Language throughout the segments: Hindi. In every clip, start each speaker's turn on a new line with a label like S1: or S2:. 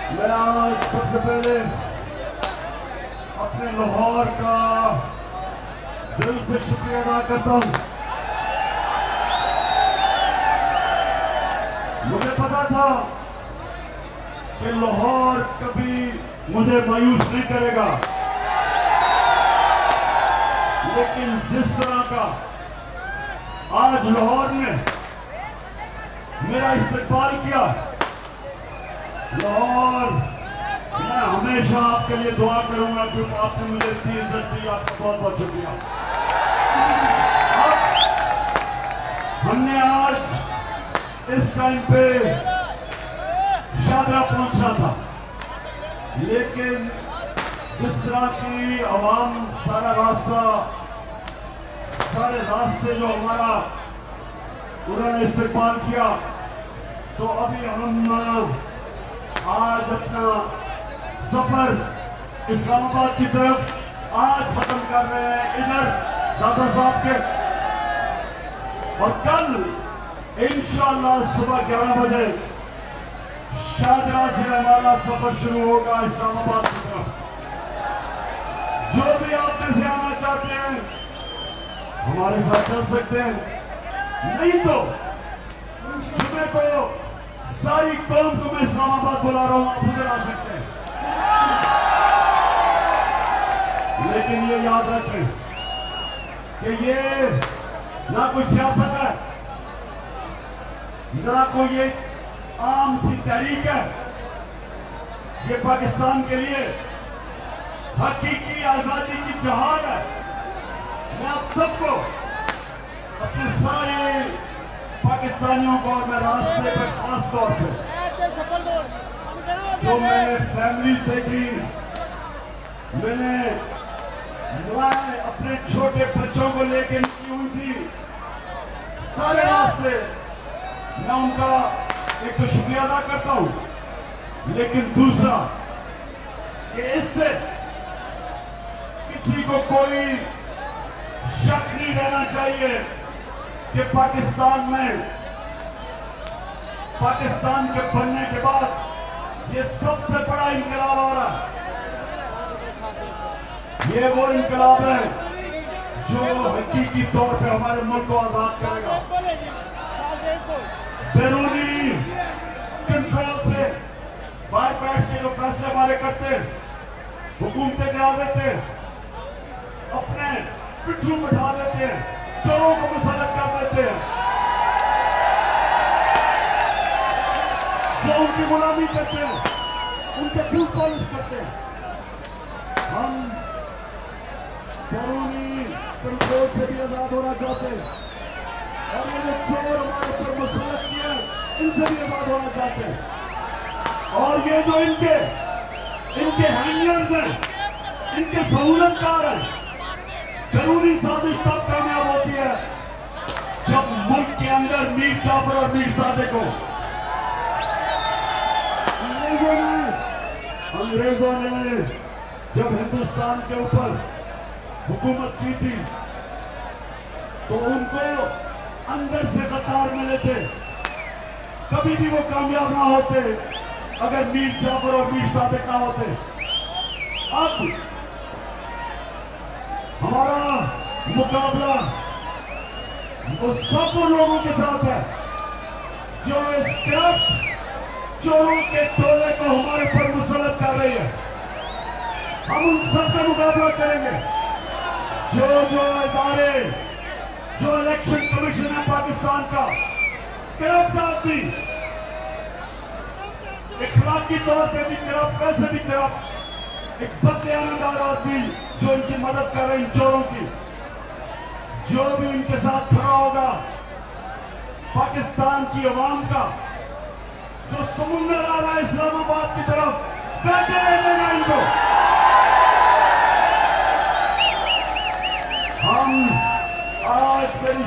S1: मैं आज सबसे पहले अपने लाहौर का दिल से शुक्रिया अदा करता हूं। मुझे पता था कि लाहौर कभी मुझे मायूस नहीं करेगा, लेकिन जिस तरह का आज लाहौर ने मेरा इस्तकबाल किया, लाहौर, मैं हमेशा आपके लिए दुआ करूंगा क्योंकि आपने मुझे इतनी इज्जत दी। आपका बहुत बहुत शुक्रिया। हमने आज इस टाइम पे शादरा पहुंचा था, लेकिन जिस तरह की आवाम सारे रास्ते जो हमारा उन्होंने इस्तेमाल किया, तो अभी हम आज अपना सफर इस्लामाबाद की तरफ आज खत्म कर रहे हैं इधर दादा साहब के, और कल इंशाअल्लाह सुबह 11 बजे शाहजहां से हमारा सफर शुरू होगा इस्लामाबाद की तरफ। जो भी आप में से आना चाहते हैं हमारे साथ चल सकते हैं, नहीं तो जुमे को सारी कौम को मैं इस्लामाबाद बुला रहा हूं, आप उधर आ सकते हैं। लेकिन ये याद रखें कि ये ना कोई सियासत है, ना कोई ये आम सी तहरीक है। ये पाकिस्तान के लिए हकीकी आजादी की जहाद है। मैं आप सबको, अपने सारे पाकिस्तानियों को, और मैं रास्ते पर खास तौर पे जो मैंने फैमिलीज देखी, मैंने अपने छोटे बच्चों को लेकर निकली हुई थी सारे रास्ते, मैं उनका एक तो शुक्रिया अदा करता हूं, लेकिन दूसरा कि इससे किसी को कोई शक नहीं रहना चाहिए कि पाकिस्तान के बनने के बाद ये सबसे बड़ा इनकलाब आ रहा है। ये वो इनकलाब है जो हकीकी तौर पे हमारे मुल्क को आजाद करेगा। बैरूनी कंट्रोल से बाहर बैठ के जो फैसले हमारे करते हैं, हुकूमतें गिरा देते हैं, अपने पिट्ठू बैठा देते हैं, चोरों को मुसल्लत कर देते हैं, जो उनकी गुलामी करते हैं, उनके फूल पॉलिश करते हैं। हम बैरूनी कंट्रोल से भी आजाद होना चाहते हैं, और ये जो चोर हमारे ऊपर मुसल्लत किए इनसे भी आजाद होना चाहते हैं। और ये जो इनके हैंडलर्स हैं, इनके सहूलतकार हैं, बैरूनी साजिश तब कामयाब होती है जब मुल्क के अंदर मीर जाफर और मीर सादिक को अंग्रेजों ने जब हिंदुस्तान के ऊपर हुकूमत की थी तो उनको अंदर से गद्दार मिले थे, कभी भी वो कामयाब ना होते अगर मीर जाफर और मीर सादिक ना होते। अब हमारा मुकाबला वो सब लोगों के साथ है जो इस करप्ट चोरों के टोले को हमारे पर मुसल्लत कर रही है। हम उन सब का मुकाबला करेंगे। जो इदारे, जो इलेक्शन कमीशन है पाकिस्तान का, करप्ट आदमी, इखलाकी तौर पे भी करप्ट, वैसे भी करप्ट, एक बदयानतदार आदमी जो इनकी मदद कर रहे हैं, इन चोरों की, जो भी इनके साथ खड़ा होगा, पाकिस्तान की अवाम का जो समुंदर आ रहा है इस्लामाबाद की तरफ, बैठे रहना इनको। हम आज मेरी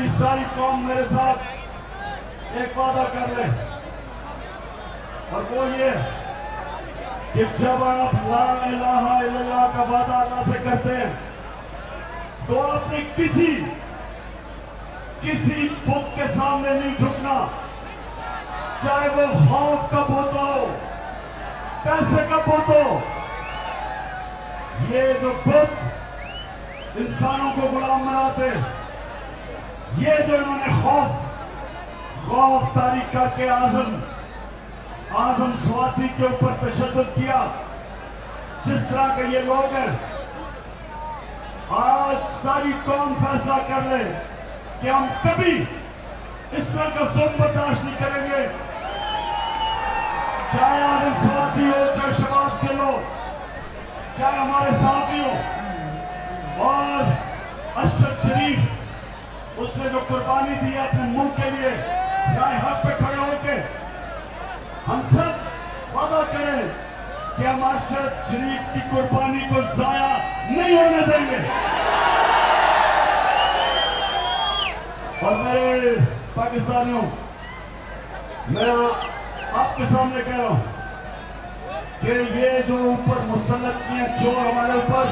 S1: सारी कौम मेरे साथ एक वादा कर ले, और वो ये कि जब आप ला इलाहा इल्लल्लाह का वादा अल्लाह से करते हैं तो आपने किसी बुत के सामने नहीं झुकना, चाहे वो खौफ का बुत हो, पैसे का बुत हो। ये जो बुत इंसानों को गुलाम बनाते, ये जो इन्होंने खौफ तारीख करके आजम स्वाति के ऊपर तशद्दुद किया, जिस तरह के ये लोग हैं, आज सारी कौम फैसला कर ले कि हम कभी इस तरह का जुल्म बर्दाश्त नहीं करेंगे। चाहे आजम स्वाति हो, चाहे शहबाज के लोग, चाहे हमारे साथी हो। और अशरफ शरीफ, उसने जो कुर्बानी दी है अपने मुल्क के लिए, राय हक पे खड़े होकर हम सब वादा करें कि हम अशरफ शरीफ की कुर्बानी को जाया नहीं होने देंगे। और मेरे पाकिस्तानियों, मैं आपके सामने कह रहा हूं कि ये जो ऊपर मुसल्लत किए चोर हमारे ऊपर,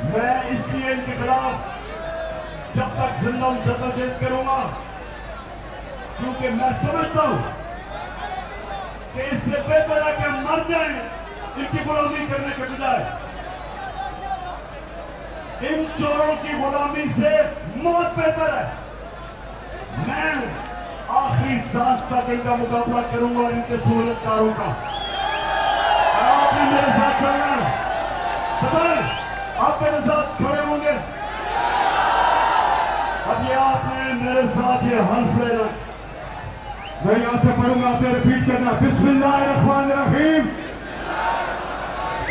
S1: मैं इसलिए इनके खिलाफ जब तक जिंदा हूं जद्दोजहद करूंगा, क्योंकि मैं समझता हूं कि इससे बेहतर है कि हम मर जाएं इनकी गुलामी करने के बजाय। इन चोरों की गुलामी से मौत बेहतर है। मैं आखिरी सांस तक इनका मुकाबला करूंगा और इनके सहूलतकारों का। आपने मेरे साथ चलना है, आप मेरे साथ खड़े होंगे। अब ये आपने मेरे साथ ये हल्फ लेना।
S2: मैं यहां से पढ़ूंगा, आपने रिपीट करना। बिस्मिल्लाहिर्रहमानिर्रहीम।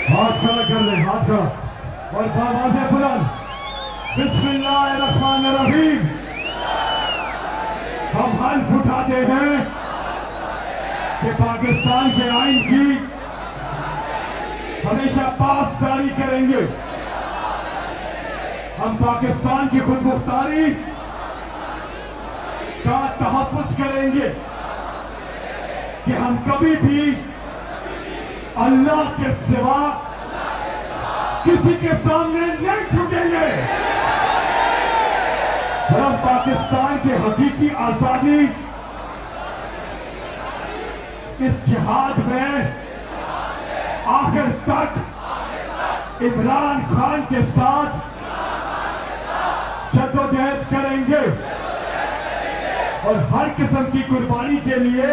S2: हाथ खड़ा कर ले, हाथ खड़ा और आवाज़ें बुलंद। बिस्मिल्लाहिर्रहमानिर्रहीम। हम हल्फ उठाते हैं कि पाकिस्तान के आइन की हमेशा पासदारी करेंगे। हम पाकिस्तान की खुद मुख्तारी का तहफ़्फ़ुज़ करेंगे कि हम कभी भी अल्लाह के सिवा किसी के सामने नहीं झुकेंगे। और हम पाकिस्तान की हकीकी आजादी इस जिहाद में आखिर तक इमरान खान के साथ जद्दोजहद करेंगे और हर किस्म की कुर्बानी के लिए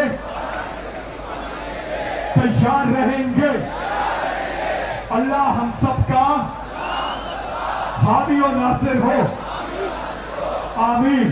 S2: तैयार रहेंगे। अल्लाह हम सबका हामी और नासिर हो। आमीन।